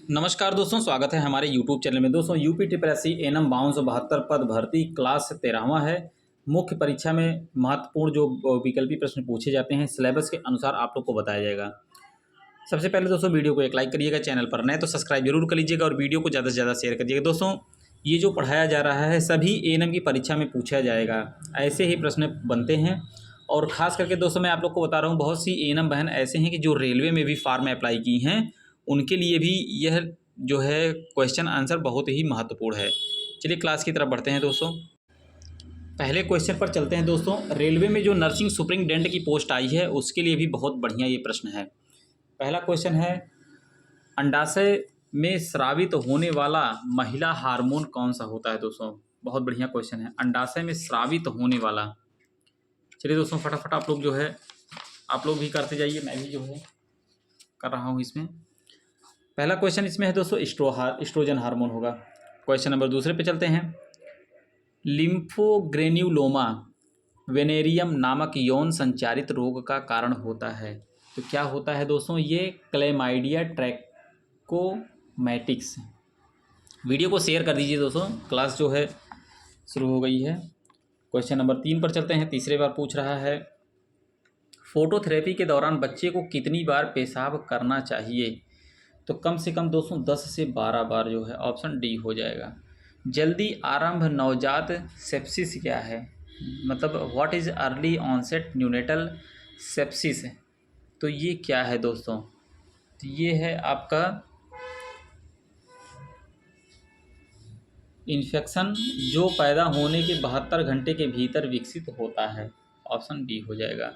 नमस्कार दोस्तों, स्वागत है हमारे YouTube चैनल में। दोस्तों यूपी ट्रिपल एनम 5272 पद भर्ती क्लास 13वां है। मुख्य परीक्षा में महत्वपूर्ण जो विकल्पी प्रश्न पूछे जाते हैं सिलेबस के अनुसार आप लोग को बताया जाएगा। सबसे पहले दोस्तों वीडियो को एक लाइक करिएगा, चैनल पर नए तो सब्सक्राइब जरूर कर लीजिएगा और वीडियो को ज़्यादा से ज़्यादा शेयर करिएगा। दोस्तों ये जो पढ़ाया जा रहा है सभी एएनएम की परीक्षा में पूछा जाएगा, ऐसे ही प्रश्न बनते हैं। और ख़ास करके दोस्तों मैं आप लोग को बता रहा हूँ, बहुत सी एएनएम बहन ऐसे हैं कि जो रेलवे में भी फॉर्म अप्लाई की हैं, उनके लिए भी यह जो है क्वेश्चन आंसर बहुत ही महत्वपूर्ण है। चलिए क्लास की तरफ बढ़ते हैं दोस्तों। पहले क्वेश्चन पर चलते हैं दोस्तों। रेलवे में जो नर्सिंग सुपरिटेंडेंट की पोस्ट आई है उसके लिए भी बहुत बढ़िया ये प्रश्न है। पहला क्वेश्चन है, अंडाशय में स्रावित होने वाला महिला हार्मोन कौन सा होता है? दोस्तों बहुत बढ़िया क्वेश्चन है, अंडाशय में स्रावित होने वाला। चलिए दोस्तों फटाफट आप लोग जो है आप लोग भी करते जाइए, मैं भी जो है कर रहा हूँ। इसमें पहला क्वेश्चन इसमें है दोस्तों एस्ट्रोजन हार्मोन होगा। क्वेश्चन नंबर दूसरे पे चलते हैं। लिम्फोग्रेन्युलोमा वेनेरियम नामक यौन संचारित रोग का कारण होता है, तो क्या होता है दोस्तों? ये क्लेमाइडिया ट्रैकोमैटिक्स। वीडियो को शेयर कर दीजिए दोस्तों, क्लास जो है शुरू हो गई है। क्वेश्चन नंबर 3 पर चलते हैं। तीसरे बार पूछ रहा है, फोटोथेरेपी के दौरान बच्चे को कितनी बार पेशाब करना चाहिए? तो कम से कम दोस्तों 10 से 12 बार जो है, ऑप्शन डी हो जाएगा। जल्दी आरंभ नवजात सेप्सिस क्या है? मतलब what is early onset neonatal sepsis, तो ये क्या है दोस्तों? तो ये है आपका इन्फेक्शन जो पैदा होने के 72 घंटे के भीतर विकसित होता है, ऑप्शन डी हो जाएगा।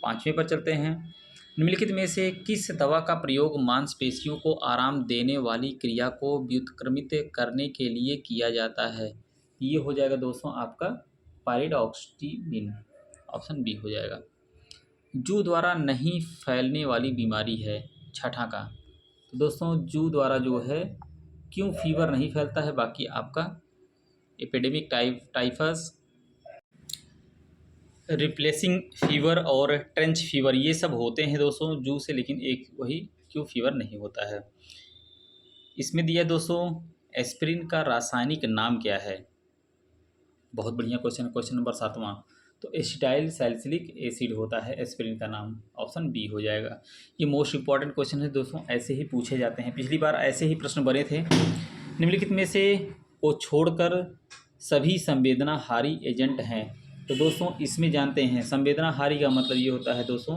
5वें पर चलते हैं। निम्नलिखित में से किस दवा का प्रयोग मांसपेशियों को आराम देने वाली क्रिया को व्युत्क्रमित करने के लिए किया जाता है? ये हो जाएगा दोस्तों आपका पाइरिडॉक्सिमीन, ऑप्शन बी हो जाएगा। जू द्वारा नहीं फैलने वाली बीमारी है, छठा का। तो दोस्तों जू द्वारा जो है क्यों फीवर नहीं फैलता है? बाकी आपका एपिडेमिक टाइफस, रिप्लेसिंग फीवर और ट्रेंच फीवर ये सब होते हैं दोस्तों जू से, लेकिन एक वही क्यों फीवर नहीं होता है। इसमें दिया दोस्तों एस्पिरिन का रासायनिक नाम क्या है? बहुत बढ़िया क्वेश्चन। क्वेश्चन नंबर 7वां, तो एसिटाइल सैलिसिलिक एसिड होता है एस्पिरिन का नाम, ऑप्शन बी हो जाएगा। ये मोस्ट इंपॉर्टेंट क्वेश्चन है दोस्तों, ऐसे ही पूछे जाते हैं, पिछली बार ऐसे ही प्रश्न बने थे। निम्नलिखित में से को छोड़कर सभी संवेदनाहारी एजेंट हैं, तो दोस्तों इसमें जानते हैं संवेदनाहारी का मतलब ये होता है दोस्तों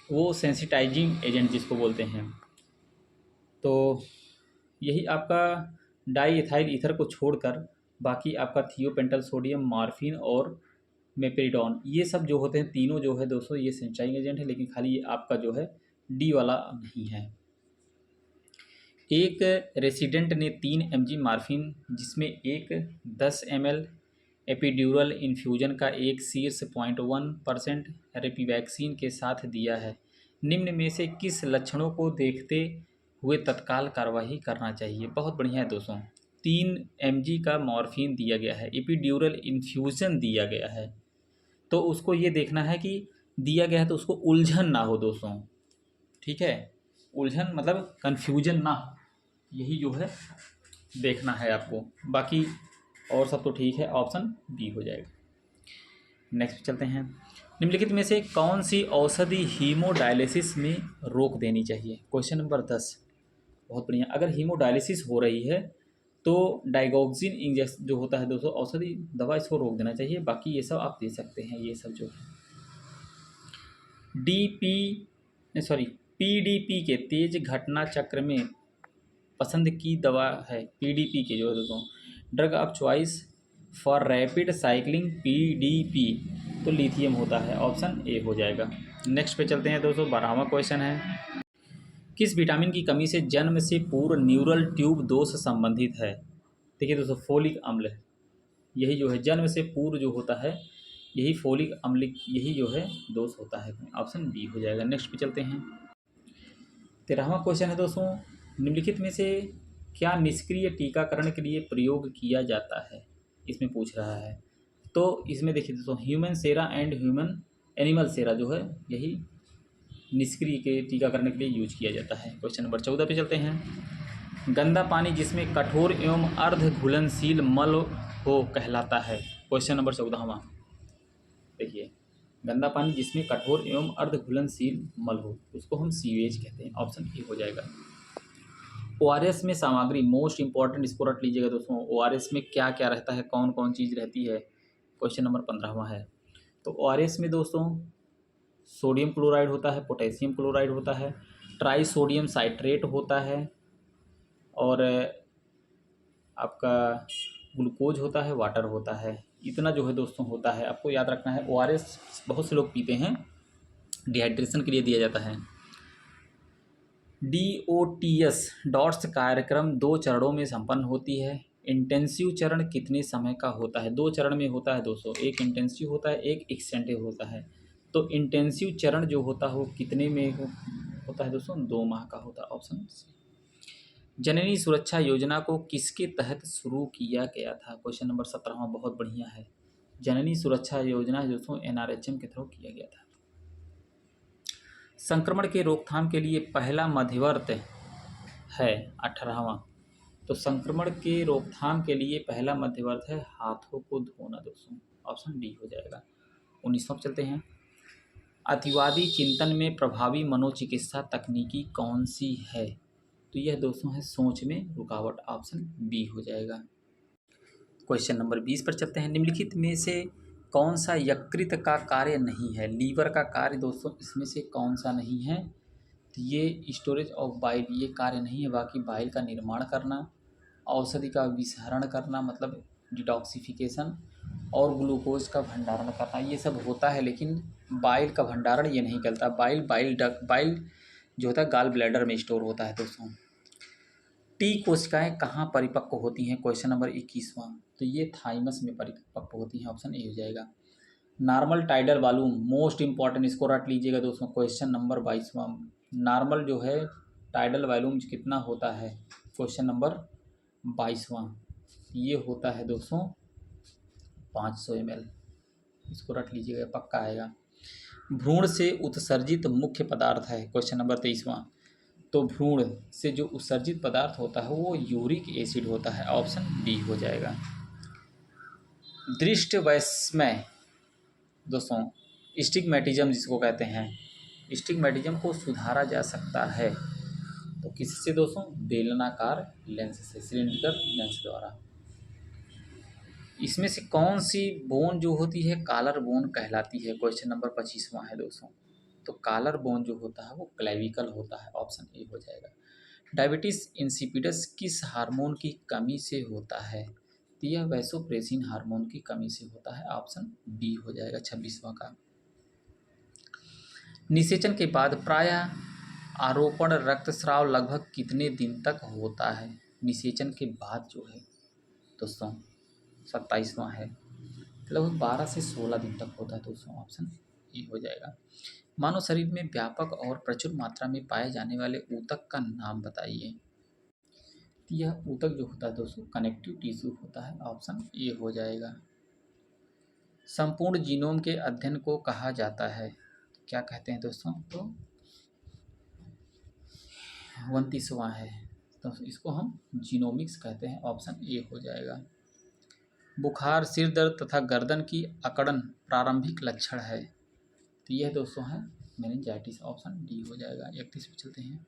वो सेंसिटाइजिंग एजेंट जिसको बोलते हैं। तो यही आपका डाई एथाइल ईथर को छोड़कर बाकी आपका थियोपेंटल सोडियम, मॉर्फिन और मेपेरिडॉन ये सब जो होते हैं तीनों जो है दोस्तों ये सेंसिटाइजिंग एजेंट है, लेकिन खाली ये आपका जो है डी वाला नहीं है। एक रेसिडेंट ने 3 mg मॉर्फिन जिसमें एक 10 ml एपिड्यूरल इन्फ्यूजन का एक शीर्ष 0.1% रेपीवैक्सीन के साथ दिया है। निम्न में से किस लक्षणों को देखते हुए तत्काल कार्रवाई करना चाहिए? बहुत बढ़िया है दोस्तों, 3 mg का मॉर्फिन दिया गया है, एपिड्यूरल इन्फ्यूजन दिया गया है, तो उसको ये देखना है कि दिया गया है तो उसको उलझन ना हो दोस्तों, ठीक है? उलझन मतलब कन्फ्यूजन ना हो, यही जो है देखना है आपको। बाकी और सब तो ठीक है, ऑप्शन बी हो जाएगा। नेक्स्ट चलते हैं। निम्नलिखित में से कौन सी औषधि हीमोडायलिसिस में रोक देनी चाहिए? क्वेश्चन नंबर 10, बहुत बढ़िया। अगर हीमोडायलिसिस हो रही है तो डाइगोक्सिन इंजेक्शन जो होता है दोस्तों औषधि दवा, इसको रोक देना चाहिए। बाकी ये सब आप दे सकते हैं, ये सब जो है पीडीपी के तेज घटना चक्र में पसंद की दवा है। पीडीपी के जो है दोस्तों drug of choice for rapid cycling PDP, तो लिथियम होता है, ऑप्शन ए हो जाएगा। नेक्स्ट पे चलते हैं दोस्तों। 12वां क्वेश्चन है, किस विटामिन की कमी से जन्म से पूर्व न्यूरल ट्यूब दोष संबंधित है? देखिए दोस्तों फोलिक अम्ल, यही जो है जन्म से पूर्व जो होता है यही फोलिक अम्ल यही जो है दोष होता है, ऑप्शन बी हो जाएगा। नेक्स्ट पे चलते हैं। 13वां क्वेश्चन है दोस्तों, निम्नलिखित में से क्या निष्क्रिय टीकाकरण के लिए प्रयोग किया जाता है? इसमें पूछ रहा है। तो इसमें देखिए दोस्तों human sera and human animal sera जो है यही निष्क्रिय के टीकाकरण के लिए यूज किया जाता है। क्वेश्चन नंबर 14 पे चलते हैं। गंदा पानी जिसमें कठोर एवं अर्ध घुलनशील मल हो कहलाता है। क्वेश्चन नंबर 14वां देखिए, गंदा पानी जिसमें कठोर एवं अर्ध घुलनशील मल हो उसको हम सीवेज कहते हैं। ऑप्शन ए हो जाएगा। ओआरएस में सामग्री मोस्ट इंपॉर्टेंट, इसको रट लीजिएगा दोस्तों। ओआरएस में क्या क्या रहता है, कौन कौन चीज़ रहती है, क्वेश्चन नंबर 15वां है। तो ओआरएस में दोस्तों सोडियम क्लोराइड होता है, पोटेशियम क्लोराइड होता है, ट्राई सोडियम साइट्रेट होता है, और आपका ग्लूकोज होता है, वाटर होता है। इतना जो है दोस्तों होता है, आपको याद रखना है। ओआरएस बहुत से लोग पीते हैं, डिहाइड्रेशन के लिए दिया जाता है। DOTS डॉट्स कार्यक्रम 2 चरणों में संपन्न होती है। इंटेंसिव चरण कितने समय का होता है? 2 चरण में होता है दोस्तों, एक इंटेंसिव होता है, एक एक्सटेंटिव होता है। तो इंटेंसिव चरण जो होता है वो कितने में होता है दोस्तों? 2 माह का होता है। Option C. जननी सुरक्षा योजना को किसके तहत शुरू किया गया था? क्वेश्चन नंबर 17वां बहुत बढ़िया है। जननी सुरक्षा योजना दोस्तों NRHM के थ्रू किया गया था। संक्रमण के रोकथाम के लिए पहला मध्यवर्ती है 18वां। तो संक्रमण के रोकथाम के लिए पहला मध्यवर्ती है हाथों को धोना दोस्तों। ऑप्शन डी हो जाएगा। 19वां चलते हैं। अतिवादी चिंतन में प्रभावी मनोचिकित्सा तकनीकी कौन सी है? तो यह दोस्तों है सोच में रुकावट। ऑप्शन बी हो जाएगा। क्वेश्चन नंबर 20 पर चलते हैं। निम्नलिखित में से कौन सा यकृत का कार्य नहीं है? लीवर का कार्य दोस्तों इसमें से कौन सा नहीं है? तो ये स्टोरेज ऑफ बाइल, ये कार्य नहीं है। बाकी बाइल का निर्माण करना, औषधि का विसरण करना मतलब डिटॉक्सिफिकेशन, और ग्लूकोज का भंडारण करना, ये सब होता है। लेकिन बाइल का भंडारण ये नहीं करता। बाइल जो होता है गाल ब्लैडर में स्टोर होता है दोस्तों। टी कोशिकाएं कहाँ परिपक्व होती हैं? क्वेश्चन नंबर 21वां। तो ये थाइमस में परिपक्व होती हैं। ऑप्शन ए हो जाएगा। Normal tidal volume most important, इसको रट लीजिएगा दोस्तों। Question number 22वां। नॉर्मल जो है टाइडल वॉल्यूम कितना होता है? क्वेश्चन नंबर 22वां। ये होता है दोस्तों 500 ml। इसको रट लीजिएगा, पक्का आएगा। भ्रूण से उत्सर्जित मुख्य पदार्थ है। क्वेश्चन नंबर 23वां। तो भ्रूण से जो उत्सर्जित पदार्थ होता है वो यूरिक एसिड होता है। ऑप्शन डी हो जाएगा। दृष्ट वैषम्य दोस्तों स्टिग्मेटिज्म जिसको कहते हैं, स्टिग्मेटिज्म को सुधारा जा सकता है तो किससे दोस्तों? बेलनाकार लेंस से, सिलिंड्रिकल लेंस द्वारा। इसमें से कौन सी बोन जो होती है कॉलर बोन कहलाती है? क्वेश्चन नंबर 25वां है दोस्तों। तो कॉलर बोन जो होता है वो क्लेविकल होता है। ऑप्शन ए हो जाएगा। डायबिटीज इंसिपिडस किस हार्मोन की कमी से होता है? तो यह वैसोप्रेसिन हार्मोन की कमी से होता है। ऑप्शन डी हो जाएगा 26वां का। निषेचन के बाद प्रायः आरोपण रक्तस्राव लगभग कितने दिन तक होता है? निषेचन के बाद जो है दोस्तों 27वां है, लगभग 12 से 16 दिन तक होता है दोस्तों। ऑप्शन ए हो जाएगा। मानव शरीर में व्यापक और प्रचुर मात्रा में पाए जाने वाले ऊतक का नाम बताइए। यह ऊतक जो होता है दोस्तों कनेक्टिव टिश्यू होता है। ऑप्शन ए हो जाएगा। संपूर्ण जीनोम के अध्ययन को कहा जाता है, क्या कहते हैं दोस्तों? तो 29वां है, तो इसको हम जीनोमिक्स कहते हैं। ऑप्शन ए हो जाएगा। बुखार, सिर दर्द तथा गर्दन की अकड़न प्रारंभिक लक्षण है, तो यह दोस्तों है मेनिंजाइटिस। ऑप्शन डी हो जाएगा। 31 पे चलते हैं।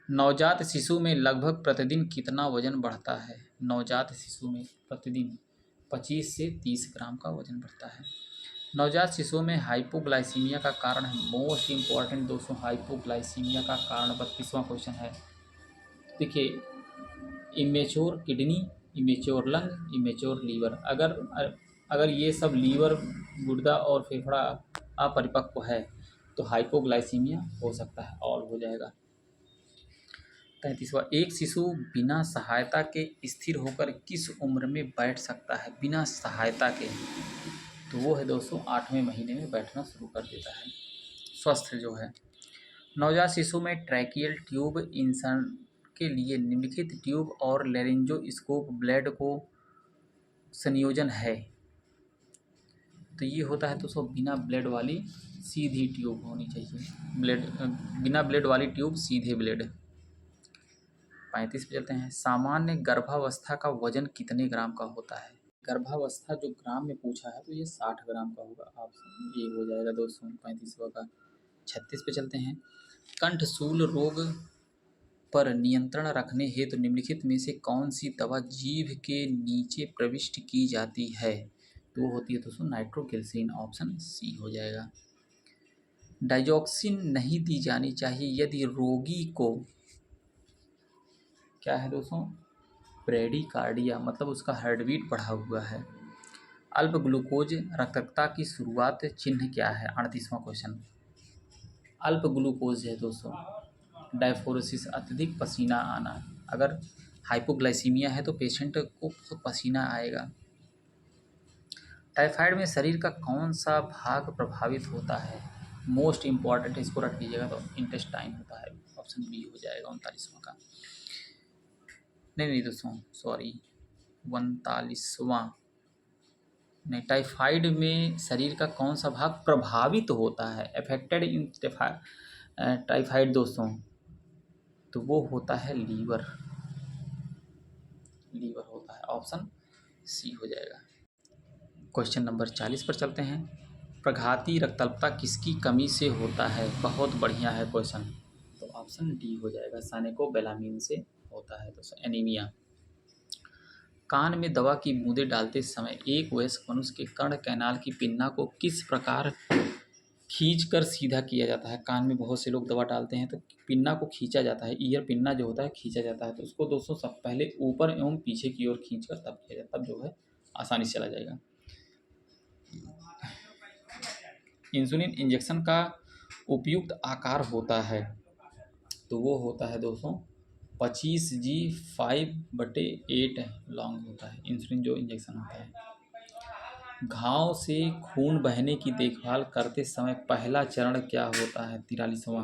नवजात शिशु में लगभग प्रतिदिन कितना वजन बढ़ता है? नवजात शिशु में प्रतिदिन 25 से 30 ग्राम का वजन बढ़ता है। नवजात शिशुओं में हाइपोग्लाइसीमिया का कारण है, मोस्ट इंपॉर्टेंट दोस्तों, हाइपोग्लाइसीमिया का कारण 32वां क्वेश्चन है। देखिए, immature kidney, immature lung, immature liver, अगर ये सब लीवर, गुर्दा और फेफड़ा अपरिपक्व है तो हाइपोग्लाइसीमिया हो सकता है, और हो जाएगा। 33वां। एक शिशु बिना सहायता के स्थिर होकर किस उम्र में बैठ सकता है? बिना सहायता के, तो वो है दोस्तों 8वें महीने में बैठना शुरू कर देता है, स्वस्थ जो है। नवजात शिशु में ट्रैकियल ट्यूब इंसर्शन के लिए निम्नलिखित ट्यूब और लेरिंजोस्कोप ब्लेड को संयोजन है, तो ये होता है दोस्तों बिना ब्लेड वाली सीधी ट्यूब होनी चाहिए। बिना ब्लेड वाली ट्यूब, सीधे ब्लेड। 35 पे चलते हैं। सामान्य गर्भावस्था का वजन कितने ग्राम का होता है? गर्भावस्था जो ग्राम में पूछा है तो ये 60 ग्राम का होगा। ऑप्शन ए हो जाएगा दोस्तों 35वां का। 36 पे चलते हैं। कंठशूल रोग पर नियंत्रण रखने हेतु निम्नलिखित में से कौन सी दवा जीभ के नीचे प्रविष्ट की जाती है? तो होती है दोस्तों नाइट्रोग्लिसरीन। ऑप्शन सी हो जाएगा। डाइजॉक्सिन नहीं दी जानी चाहिए यदि रोगी को क्या है दोस्तों ब्रेडिकार्डिया मतलब उसका हार्टबीट बढ़ा हुआ है। अल्प ग्लूकोज रक्तता की शुरुआत चिन्ह क्या है? 38वां क्वेश्चन। अल्प ग्लूकोज है दोस्तों डायफोरेसिस अत्यधिक पसीना आना। अगर हाइपोग्लाइसीमिया है तो पेशेंट को बहुत पसीना आएगा। टाइफाइड में शरीर का कौन सा भाग प्रभावित होता है? मोस्ट इम्पॉर्टेंट इसको रख लीजिएगा तो इंटेस्टाइन होता है। ऑप्शन बी हो जाएगा 39वां का। नहीं दोस्तों सॉरी 39वां नहीं। टाइफाइड में शरीर का कौन सा भाग प्रभावित होता है? अफेक्टेड इन टाइफाइड दोस्तों तो वो होता है लीवर। लीवर होता है। ऑप्शन सी हो जाएगा। क्वेश्चन नंबर 40 पर चलते हैं। प्रघाती रक्तल्पता किसकी कमी से होता है? बहुत बढ़िया है क्वेश्चन। तो ऑप्शन डी हो जाएगा साइनेकोबैलामिन से होता है। तो एनीमिया। कान में दवा की बूंदें डालते समय एक वयस्क मनुष्य के कर्ण कैनाल की पिन्ना को किस प्रकार खींचकर सीधा किया जाता है? कान में बहुत से लोग दवा डालते हैं तो पिन्ना को खींचा जाता है। ईयर पिन्ना जो होता है खींचा जाता है। तो उसको दोस्तों सब पहले ऊपर एवं पीछे की ओर खींचकर तब किया जाता है, तब जो है आसानी से चला जाएगा। इंसुलिन इंजेक्शन का उपयुक्त आकार होता है तो वो होता है दोस्तों 25G5/8 लॉन्ग होता है इंसुलिन जो इंजेक्शन होता है। घाव से खून बहने की देखभाल करते समय पहला चरण क्या होता है? 43वां।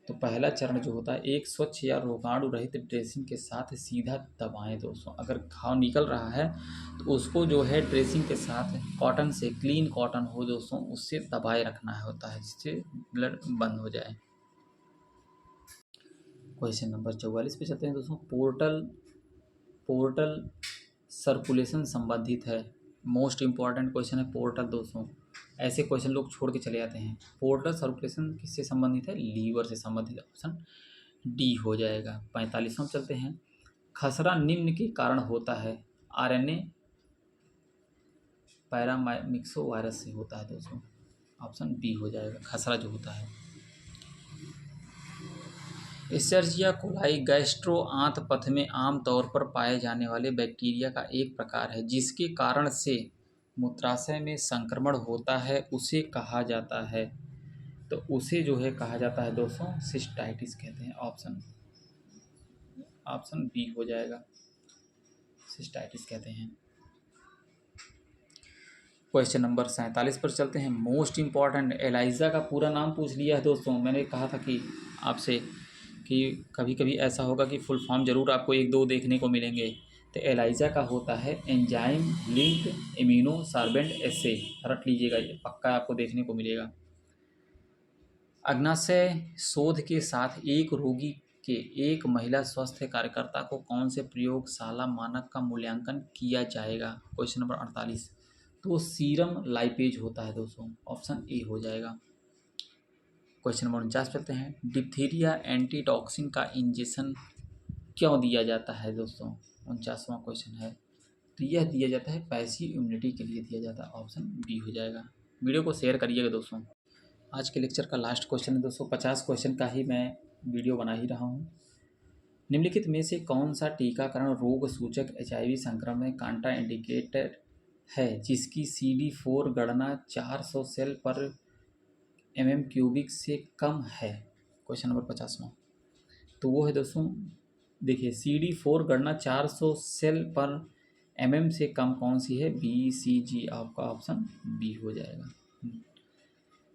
तो पहला चरण जो होता है एक स्वच्छ या रोगाणु रहित ड्रेसिंग के साथ सीधा दबाएं दोस्तों। अगर घाव निकल रहा है तो उसको जो है ड्रेसिंग के साथ कॉटन से, क्लीन कॉटन हो दोस्तों, उससे दबाए रखना होता है जिससे ब्लड बंद हो जाए। क्वेश्चन नंबर 44 पे चलते हैं दोस्तों। पोर्टल सर्कुलेशन संबंधित है। मोस्ट इम्पॉर्टेंट क्वेश्चन है पोर्टल दोस्तों। ऐसे क्वेश्चन लोग छोड़ के चले जाते हैं। पोर्टल सर्कुलेशन किससे संबंधित है? लीवर से संबंधित। ऑप्शन डी हो जाएगा। 45वां चलते हैं। खसरा निम्न के कारण होता है? RNA पैरामिक्सो वायरस से होता है दोस्तों। ऑप्शन बी हो जाएगा खसरा जो होता है। एस्चेरिचिया कोलाई गैस्ट्रो आंत में आमतौर पर पाए जाने वाले बैक्टीरिया का एक प्रकार है जिसके कारण से मूत्राशय में संक्रमण होता है, उसे कहा जाता है। तो उसे जो है कहा जाता है दोस्तों सिस्टाइटिस कहते हैं। ऑप्शन बी हो जाएगा सिस्टाइटिस कहते हैं। क्वेश्चन नंबर 47 पर चलते हैं। मोस्ट इम्पॉर्टेंट एलाइजा का पूरा नाम पूछ लिया है दोस्तों। मैंने कहा था कि आपसे कि कभी कभी ऐसा होगा कि फुल फॉर्म ज़रूर आपको 1-2 देखने को मिलेंगे। तो एलाइजा का होता है एंजाइम लिंक्ड इम्यूनो सार्बेंट एसे। रट लीजिएगा, ये पक्का आपको देखने को मिलेगा। अग्नाशय शोध के साथ एक रोगी के एक महिला स्वास्थ्य कार्यकर्ता को कौन से प्रयोगशाला मानक का मूल्यांकन किया जाएगा? Question number 48। तो सीरम लाइपेज होता है दोस्तों। ऑप्शन ए हो जाएगा। क्वेश्चन नंबर 49 चलते हैं। डिप्थीरिया एंटीटॉक्सिन का इंजेक्शन क्यों दिया जाता है दोस्तों? 49वां क्वेश्चन है। तो यह दिया जाता है पैसिव इम्यूनिटी के लिए दिया जाता है। ऑप्शन बी हो जाएगा। वीडियो को शेयर करिएगा दोस्तों। आज के लेक्चर का लास्ट क्वेश्चन है दोस्तों। 50 क्वेश्चन का ही मैं वीडियो बना ही रहा हूँ। निम्नलिखित में से कौन सा टीकाकरण रोग सूचक HIV संक्रमण में कांट्रा इंडिकेटेड है जिसकी CD4 गणना 400 सेल पर mm³ से कम है? क्वेश्चन नंबर 50वां। तो वो है दोस्तों देखिए CD4 गणना 400 सेल पर mm से कम कौन सी है? BCG। आपका ऑप्शन बी हो जाएगा।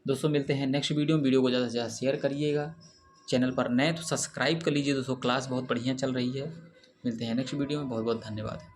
दोस्तों मिलते हैं नेक्स्ट वीडियो को ज़्यादा से ज़्यादा शेयर करिएगा। चैनल पर नए तो सब्सक्राइब कर लीजिए दोस्तों। क्लास बहुत बढ़िया चल रही है। मिलते हैं नेक्स्ट वीडियो में। बहुत बहुत धन्यवाद।